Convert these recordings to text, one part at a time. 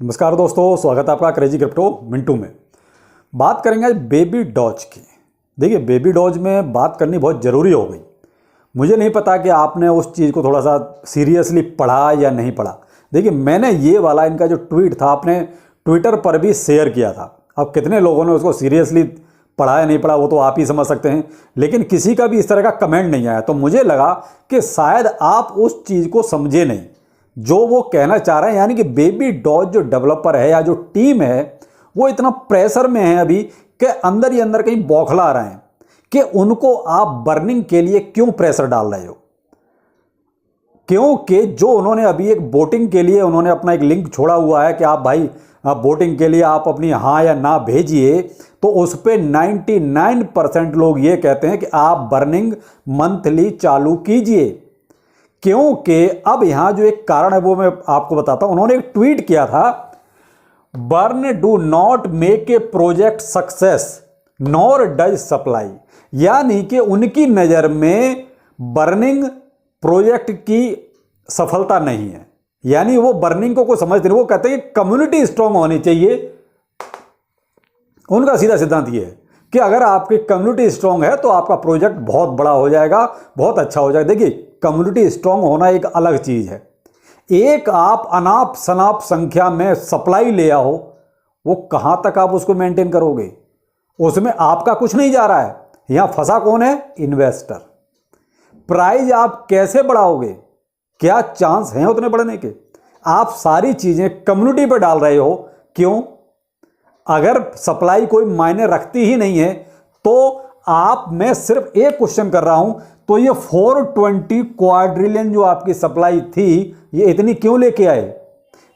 नमस्कार दोस्तों, स्वागत है आपका क्रेजी क्रिप्टो मिंटू में। बात करेंगे आज बेबी डॉज की। देखिए, बेबी डॉज में बात करनी बहुत ज़रूरी हो गई। मुझे नहीं पता कि आपने उस चीज़ को थोड़ा सा सीरियसली पढ़ा या नहीं पढ़ा। देखिए, मैंने ये वाला इनका जो ट्वीट था आपने ट्विटर पर भी शेयर किया था। अब कितने लोगों ने उसको सीरियसली पढ़ा या नहीं पढ़ा वो तो आप ही समझ सकते हैं, लेकिन किसी का भी इस तरह का कमेंट नहीं आया। तो मुझे लगा कि शायद आप उस चीज़ को समझे नहीं जो वो कहना चाह रहे हैं। यानी कि बेबी डॉज जो डेवलपर है या जो टीम है वो इतना प्रेशर में है अभी कि अंदर ही अंदर कहीं बौखला रहे हैं कि उनको आप बर्निंग के लिए क्यों प्रेशर डाल रहे हो। क्योंकि जो उन्होंने अभी एक वोटिंग के लिए उन्होंने अपना एक लिंक छोड़ा हुआ है कि आप भाई वोटिंग के लिए आप अपनी हाँ या ना भेजिए, तो उस पर 99% लोग ये कहते हैं कि आप बर्निंग मंथली चालू कीजिए। क्योंकि अब यहां जो एक कारण है वो मैं आपको बताता हूं। उन्होंने एक ट्वीट किया था, burn do not make a project success nor does supply. यानी कि उनकी नज़र में बर्निंग प्रोजेक्ट की सफलता नहीं है। यानी वो बर्निंग को कोई समझते नहीं। वो कहते हैं कि कम्युनिटी स्ट्रांग होनी चाहिए। उनका सीधा सिद्धांत ये है कि अगर आपकी कम्युनिटी स्ट्रांग है तो आपका प्रोजेक्ट बहुत बड़ा हो जाएगा, बहुत अच्छा हो जाएगा। देखिए, कम्युनिटी स्ट्रांग होना एक अलग चीज़ है। एक आप अनाप शनाप संख्या में सप्लाई ले आओ, वो कहां तक आप उसको मेंटेन करोगे? उसमें आपका कुछ नहीं जा रहा है। यहां फंसा कौन है? इन्वेस्टर। प्राइस आप कैसे बढ़ाओगे? क्या चांस हैं उतने बढ़ने के? आप सारी चीजें कम्युनिटी पर डाल रहे हो। क्यों? अगर सप्लाई कोई मायने रखती ही नहीं है तो आप, मैं सिर्फ एक क्वेश्चन कर रहा हूं, तो ये 420 क्वाड्रिलियन जो आपकी सप्लाई थी ये इतनी क्यों लेके आए?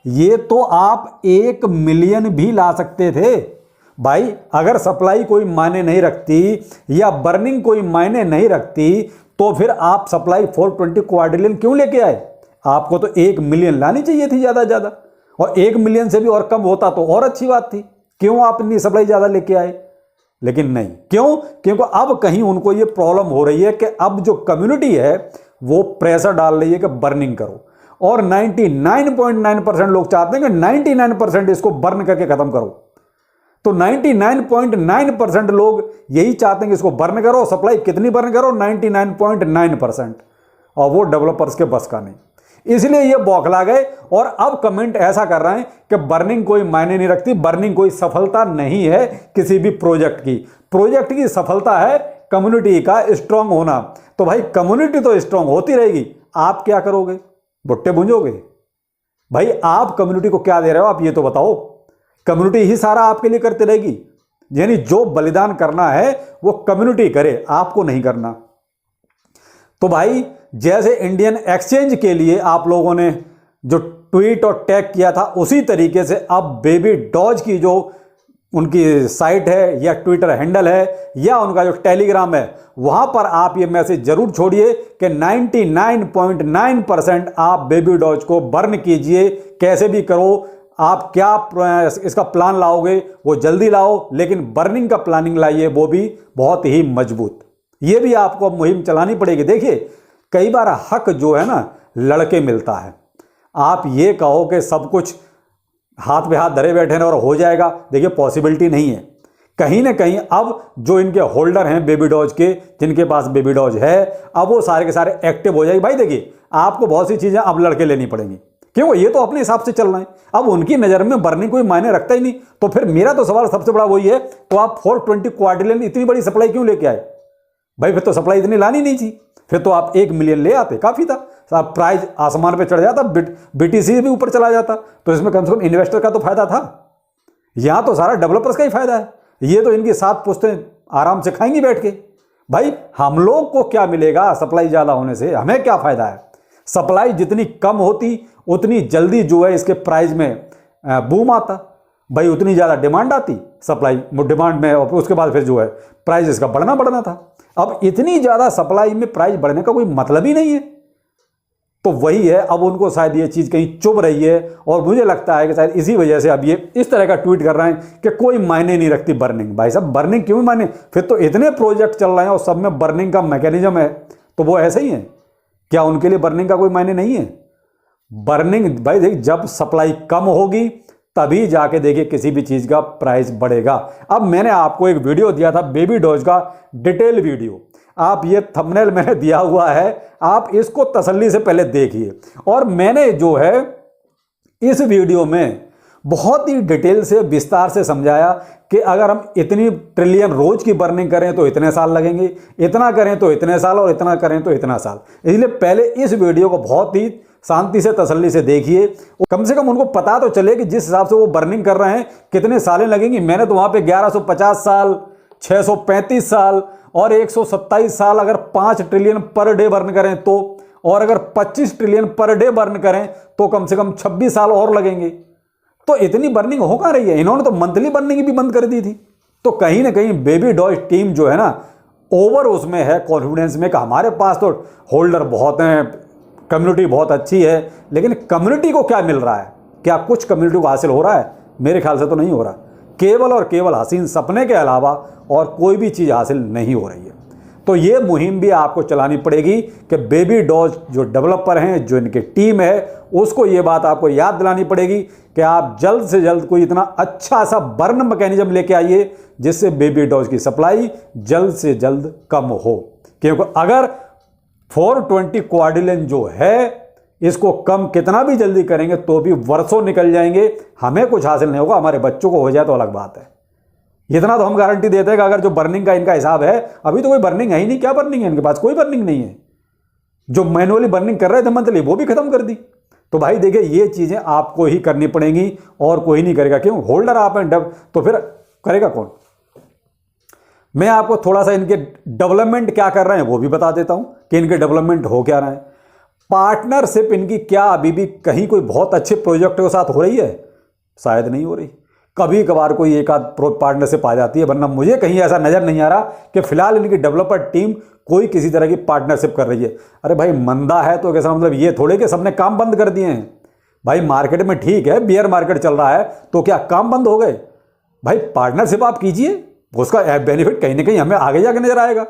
ये तो आप 1 मिलियन भी ला सकते थे भाई। अगर सप्लाई कोई मायने नहीं रखती या बर्निंग कोई मायने नहीं रखती तो फिर आप सप्लाई 420 क्वाड्रिलियन क्यों लेके आए? आपको तो 1 मिलियन लानी चाहिए थी ज़्यादा ज़्यादा, और 1 मिलियन से भी और कम होता तो और अच्छी बात थी। क्यों आप इतनी सप्लाई ज़्यादा लेके आए? लेकिन नहीं। क्यों? क्योंकि अब कहीं उनको ये प्रॉब्लम हो रही है कि अब जो कम्युनिटी है वो प्रेशर डाल रही है कि बर्निंग करो, और 99.9% लोग चाहते हैं कि 99% इसको बर्न करके खत्म करो। तो 99.9% लोग यही चाहते हैं कि इसको बर्न करो। सप्लाई कितनी बर्न करो? 99.9%। और वो डेवलपर्स के बस का नहीं, इसलिए ये बौखला गए और अब कमेंट ऐसा कर रहे हैं कि बर्निंग कोई मायने नहीं रखती, बर्निंग कोई सफलता नहीं है किसी भी प्रोजेक्ट की। प्रोजेक्ट की सफलता है कम्युनिटी का स्ट्रांग होना। तो भाई कम्युनिटी तो स्ट्रांग होती रहेगी, आप क्या करोगे? भुट्टे भूंजोगे? भाई आप कम्युनिटी को क्या दे रहे हो? आप ये तो बताओ। कम्युनिटी ही सारा आपके लिए करती रहेगी। यानी जो बलिदान करना है वो कम्युनिटी करे, आपको नहीं करना। तो भाई जैसे इंडियन एक्सचेंज के लिए आप लोगों ने जो ट्वीट और टैग किया था, उसी तरीके से अब बेबी डॉज की जो उनकी साइट है या ट्विटर हैंडल है या उनका जो टेलीग्राम है, वहां पर आप ये मैसेज जरूर छोड़िए कि 99.9% आप बेबी डॉज को बर्न कीजिए। कैसे भी करो, आप क्या इसका प्लान लाओगे वो जल्दी लाओ, लेकिन बर्निंग का प्लानिंग लाइए, वो भी बहुत ही मजबूत। ये भी आपको अब मुहिम चलानी पड़ेगी। देखिए, कई बार हक जो है ना लड़के मिलता है। आप ये कहो कि सब कुछ हाथ पे हाथ धरे बैठे हैं और हो जाएगा, देखिए पॉसिबिलिटी नहीं है। कहीं ना कहीं अब जो इनके होल्डर हैं बेबी डॉज के, जिनके पास बेबी डॉज है, अब वो सारे के सारे एक्टिव हो जाएगी। भाई देखिए, आपको बहुत सी चीजें अब लड़के लेनी पड़ेंगी, क्यों? ये तो अपने हिसाब से चल रहे हैं। अब उनकी नज़र में बर्निंग कोई मायने रखता ही नहीं। तो फिर मेरा तो सवाल सबसे बड़ा वही है, तो आप 420 क्वाड्रिलियन इतनी बड़ी सप्लाई क्यों लेके आए? भाई फिर तो सप्लाई इतनी लानी नहीं थी, फिर तो आप 1 मिलियन ले आते, काफ़ी था। आप प्राइस आसमान पे चढ़ जाता, बीटीसी भी ऊपर चला जाता, तो इसमें कम से कम इन्वेस्टर का तो फायदा था। यहां तो सारा डेवलपर्स का ही फायदा है। ये तो इनकी 7 पुश्तें आराम से खाएंगी बैठ के। भाई हम लोग को क्या मिलेगा सप्लाई ज़्यादा होने से? हमें क्या फायदा है? सप्लाई जितनी कम होती उतनी जल्दी जो है इसके प्राइस में बूम आता। भाई उतनी ज़्यादा डिमांड आती, सप्लाई डिमांड में, और उसके बाद फिर जो है प्राइस इसका बढ़ना था। अब इतनी ज़्यादा सप्लाई में प्राइस बढ़ने का कोई मतलब ही नहीं है। तो वही है, अब उनको शायद ये चीज़ कहीं चुभ रही है, और मुझे लगता है कि शायद इसी वजह से अब ये इस तरह का ट्वीट कर रहे हैं कि कोई मायने नहीं रखती बर्निंग। भाई साहब बर्निंग क्यों मायने? फिर तो इतने प्रोजेक्ट चल रहे हैं और सब में बर्निंग का मैकेनिज्म है, तो वो ऐसे ही है। क्या उनके लिए बर्निंग का कोई मायने नहीं है? बर्निंग भाई देख, जब सप्लाई कम होगी तभी जाके देखिए किसी भी चीज़ का प्राइस बढ़ेगा। अब मैंने आपको एक वीडियो दिया था बेबी डोज का, डिटेल वीडियो, आप ये थंबनेल मैंने दिया हुआ है, आप इसको तसल्ली से पहले देखिए। और मैंने जो है इस वीडियो में बहुत ही डिटेल से विस्तार से समझाया कि अगर हम इतनी ट्रिलियन रोज की बर्निंग करें तो इतने साल लगेंगे, इतना करें तो इतने साल, और इतना करें तो इतना साल। इसलिए पहले इस वीडियो को बहुत ही शांति से तसल्ली से देखिए, कम से कम उनको पता तो चले कि जिस हिसाब से वो बर्निंग कर रहे हैं कितने सालें लगेंगी। मैंने तो वहाँ पे 1150 साल, 635 साल और 127 साल अगर 5 ट्रिलियन पर डे बर्न करें तो, और अगर 25 ट्रिलियन पर डे बर्न करें तो कम से कम 26 साल और लगेंगे। तो इतनी बर्निंग हो कहाँ रही है? इन्होंने तो मंथली बर्निंग भी बंद कर दी थी। तो कहीं ना कहीं बेबी डॉज टीम जो है ना, ओवर उसमें है कॉन्फिडेंस में कि हमारे पास तो होल्डर बहुत हैं, कम्युनिटी बहुत अच्छी है। लेकिन कम्युनिटी को क्या मिल रहा है? क्या कुछ कम्युनिटी को हासिल हो रहा है? मेरे ख्याल से तो नहीं हो रहा। केवल और केवल हसीन सपने के अलावा और कोई भी चीज़ हासिल नहीं हो रही है। तो ये मुहिम भी आपको चलानी पड़ेगी कि बेबी डॉज जो डेवलपर हैं, जो इनकी टीम है, उसको ये बात आपको याद दिलानी पड़ेगी कि आप जल्द से जल्द कोई इतना अच्छा सा बर्न मैकेनिज्म लेके आइए जिससे बेबी डॉज की सप्लाई जल्द से जल्द कम हो। क्योंकि अगर 420 क्वाड्रिलियन जो है इसको कम कितना भी जल्दी करेंगे तो भी वर्षों निकल जाएंगे, हमें कुछ हासिल नहीं होगा, हमारे बच्चों को हो जाए तो अलग बात है। इतना तो हम गारंटी देते हैं कि अगर जो बर्निंग का इनका हिसाब है, अभी तो कोई बर्निंग है ही नहीं। क्या बर्निंग है इनके पास? कोई बर्निंग नहीं है। जो मैनुअली बर्निंग कर रहे थे मंथली, वो भी खत्म कर दी। तो भाई देखिए, ये चीजें आपको ही करनी पड़ेंगी और कोई नहीं करेगा। क्यों? होल्डर आप हैं, तो फिर करेगा कौन? मैं आपको थोड़ा सा इनके डेवलपमेंट क्या कर रहे हैं वो भी बता देता हूं कि इनके डेवलपमेंट हो क्या रहे हैं। पार्टनरशिप इनकी क्या अभी भी कहीं कोई बहुत अच्छे प्रोजेक्ट के साथ हो रही है? शायद नहीं हो रही। कभी कभार कोई एक आध पार्टनरशिप आ जाती है, वरना मुझे कहीं ऐसा नजर नहीं आ रहा कि फिलहाल इनकी डेवलपर टीम कोई किसी तरह की पार्टनरशिप कर रही है। अरे भाई, मंदा है तो कैसा मतलब ये थोड़े कि सबने काम बंद कर दिए हैं। भाई मार्केट में ठीक है, बियर मार्केट चल रहा है, तो क्या काम बंद हो गए? भाई पार्टनरशिप आप कीजिए, उसका बेनिफिट कहीं ना कहीं हमें आगे जाके नजर आएगा।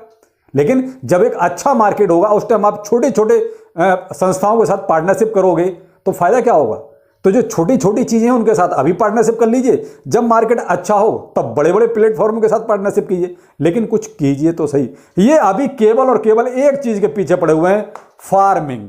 लेकिन जब एक अच्छा मार्केट होगा उस टाइम आप छोटे छोटे संस्थाओं के साथ पार्टनरशिप करोगे तो फायदा क्या होगा? तो जो छोटी छोटी चीजें हैं उनके साथ अभी पार्टनरशिप कर लीजिए, जब मार्केट अच्छा हो तब बड़े बड़े प्लेटफॉर्म के साथ पार्टनरशिप कीजिए। लेकिन कुछ कीजिए तो सही। ये अभी केवल और केवल एक चीज के पीछे पड़े हुए हैं, फार्मिंग।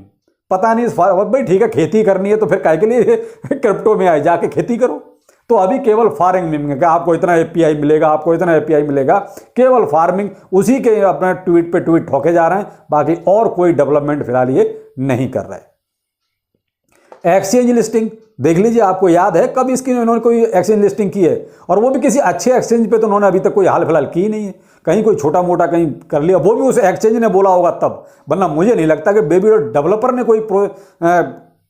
पता नहीं भाई ठीक है, खेती करनी है तो फिर काय के लिए क्रिप्टो में आए, जाके खेती करो। तो अभी केवल फार्मिंग है कि आपको इतना एपीआई मिलेगा, आपको इतना एपीआई मिलेगा, केवल फार्मिंग, उसी के अपने ट्वीट पे ट्वीट ठोके जा रहे हैं। बाकी और कोई डेवलपमेंट फिलहाल ये नहीं कर रहे। एक्सचेंज लिस्टिंग देख लीजिए, आपको याद है कब इसकी इन्होंने कोई एक्सचेंज लिस्टिंग की है? और वो भी किसी अच्छे एक्सचेंज पे तो उन्होंने अभी तक कोई हाल फिलहाल की नहीं है। कहीं कोई छोटा मोटा कहीं कर लिया, वो भी उस एक्सचेंज ने बोला होगा तब, वरना मुझे नहीं लगता कि बेबी डेवलपर ने कोई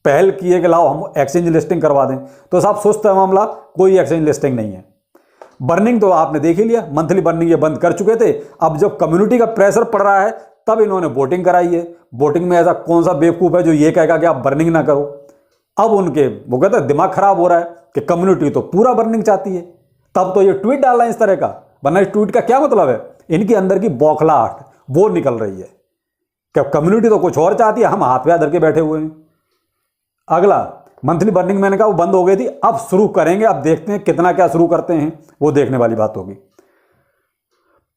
पहल की है कि लाओ हम एक्सचेंज लिस्टिंग करवा दें। तो साहब सुस्त है मामला, कोई एक्सचेंज लिस्टिंग नहीं है। बर्निंग तो आपने देख ही लिया, मंथली बर्निंग ये बंद कर चुके थे। अब जब कम्युनिटी का प्रेशर पड़ रहा है तब इन्होंने वोटिंग कराई है। वोटिंग में ऐसा कौन सा बेवकूफ है जो ये कहेगा कि आप बर्निंग ना करो? अब उनके वो कहते हैं दिमाग खराब हो रहा है कि कम्युनिटी तो पूरा बर्निंग चाहती है, तब तो ये ट्वीट डाल रहा है इस तरह का। वरना इस ट्वीट का क्या मतलब है? इनके अंदर की बौखलाहट वो निकल रही है कि कम्युनिटी तो कुछ और चाहती है, हम हाथ पे धर के बैठे हुए हैं। अगला मंथली बर्निंग मैंने कहा वो बंद हो गई थी, अब शुरू करेंगे। अब देखते हैं कितना क्या शुरू करते हैं, वो देखने वाली बात होगी।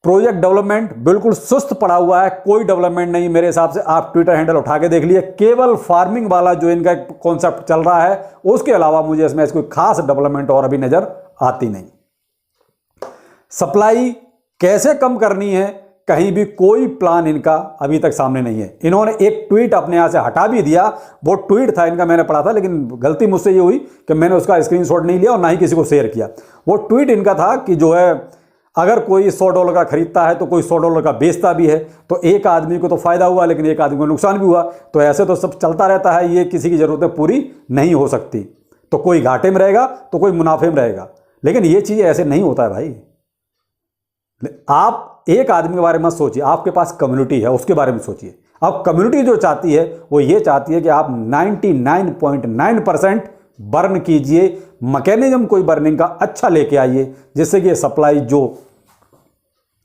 प्रोजेक्ट डेवलपमेंट बिल्कुल सुस्त पड़ा हुआ है, कोई डेवलपमेंट नहीं मेरे हिसाब से। आप ट्विटर हैंडल उठा के देख लिए, केवल फार्मिंग वाला जो इनका कॉन्सेप्ट चल रहा है, उसके अलावा मुझे इसमें कोई खास डेवलपमेंट और अभी नजर आती नहीं। सप्लाई कैसे कम करनी है, कहीं भी कोई प्लान इनका अभी तक सामने नहीं है। इन्होंने एक ट्वीट अपने यहां से हटा भी दिया, वो ट्वीट था इनका, मैंने पढ़ा था, लेकिन गलती मुझसे ये हुई कि मैंने उसका स्क्रीनशॉट नहीं लिया और ना ही किसी को शेयर किया। वो ट्वीट इनका था कि जो है अगर कोई $100 का खरीदता है तो कोई $100 का बेचता भी है, तो एक आदमी को तो फायदा हुआ लेकिन एक आदमी को नुकसान भी हुआ। तो ऐसे तो सब चलता रहता है, ये किसी की जरूरतें पूरी नहीं हो सकती। तो कोई घाटे में रहेगा तो कोई मुनाफे में रहेगा, लेकिन ये चीज़ ऐसे नहीं होता है भाई। आप एक आदमी के बारे में सोचिए, आपके पास कम्युनिटी है उसके बारे में सोचिए। अब कम्युनिटी जो चाहती है वो ये चाहती है कि आप 99.9% बर्न कीजिए, मैकेनिज्म कोई बर्निंग का अच्छा लेके आइए, जिससे कि सप्लाई जो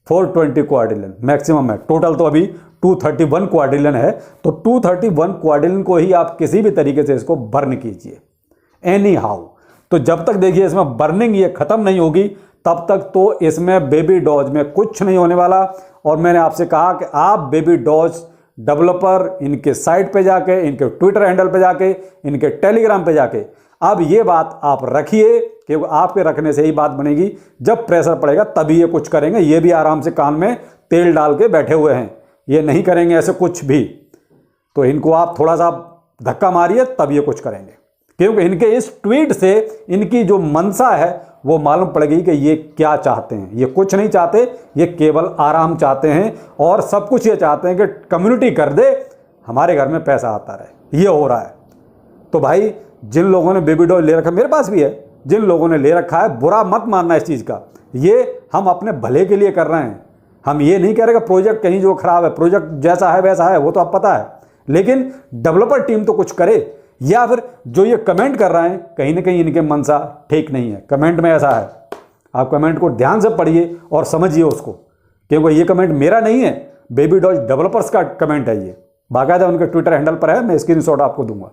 420 क्वाड्रिलियन मैक्सिमम है, टोटल तो अभी 231 क्वाड्रिलियन है, तो 231 क्वाड्रिलियन को ही आप किसी भी तरीके से इसको बर्न कीजिए एनी हाउ। तो जब तक देखिए इसमें बर्निंग ये ख़त्म नहीं होगी तब तक तो इसमें बेबी डॉज में कुछ नहीं होने वाला। और मैंने आपसे कहा कि आप बेबी डॉज डेवलपर इनके साइट पे जाके, इनके ट्विटर हैंडल पे जाके, इनके टेलीग्राम पे जाके अब ये बात आप रखिए, क्योंकि आपके रखने से ही बात बनेगी। जब प्रेशर पड़ेगा तभी ये कुछ करेंगे। ये भी आराम से कान में तेल डाल के बैठे हुए हैं, ये नहीं करेंगे ऐसे कुछ भी। तो इनको आप थोड़ा सा धक्का मारिए तब ये कुछ करेंगे, क्योंकि इनके इस ट्वीट से इनकी जो मंशा है वो मालूम पड़ेगी कि ये क्या चाहते हैं। ये कुछ नहीं चाहते, ये केवल आराम चाहते हैं और सब कुछ ये चाहते हैं कि कम्युनिटी कर दे, हमारे घर में पैसा आता रहे। ये हो रहा है। तो भाई जिन लोगों ने बेबी डॉल ले रखा, मेरे पास भी है, जिन लोगों ने ले रखा है बुरा मत मानना इस चीज़ का। ये हम अपने भले के लिए कर रहे हैं। हम ये नहीं कह रहे कि प्रोजेक्ट कहीं जो खराब है, प्रोजेक्ट जैसा है वैसा है, वो तो आप पता है, लेकिन डेवलपर टीम तो कुछ करे। या फिर जो ये कमेंट कर रहे हैं कहीं ना कहीं इनके मनसा ठीक नहीं है। कमेंट में ऐसा है, आप कमेंट को ध्यान से पढ़िए और समझिए उसको, क्योंकि ये कमेंट मेरा नहीं है, बेबी डॉज डेवलपर्स का कमेंट है। ये बाकायदा उनके ट्विटर हैंडल पर है, मैं स्क्रीनशॉट आपको दूंगा,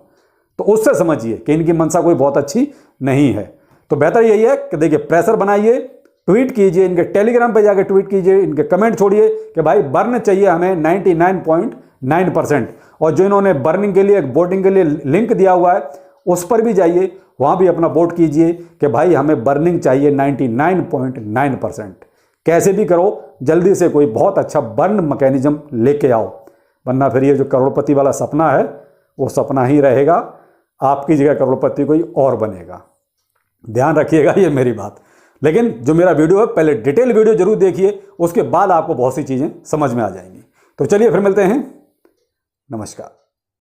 तो उससे समझिए कि इनकी मनसा कोई बहुत अच्छी नहीं है। तो बेहतर यही है कि देखिए प्रेशर बनाइए, ट्वीट कीजिए, इनके टेलीग्राम पे जाके ट्वीट कीजिए, इनके कमेंट छोड़िए कि भाई बर्न चाहिए हमें 99.9%। और जो इन्होंने बर्निंग के लिए, वोटिंग के लिए लिंक दिया हुआ है उस पर भी जाइए, वहाँ भी अपना वोट कीजिए कि भाई हमें बर्निंग चाहिए 99.9%। कैसे भी करो, जल्दी से कोई बहुत अच्छा बर्न मैकेनिज्म लेके आओ, वरना फिर ये जो करोड़पति वाला सपना है वो सपना ही रहेगा, आपकी जगह करोड़पति कोई और बनेगा। ध्यान रखिएगा ये मेरी बात। लेकिन जो मेरा वीडियो है पहले डिटेल वीडियो जरूर देखिए, उसके बाद आपको बहुत सी चीज़ें समझ में आ जाएंगी। तो चलिए फिर मिलते हैं, नमस्कार।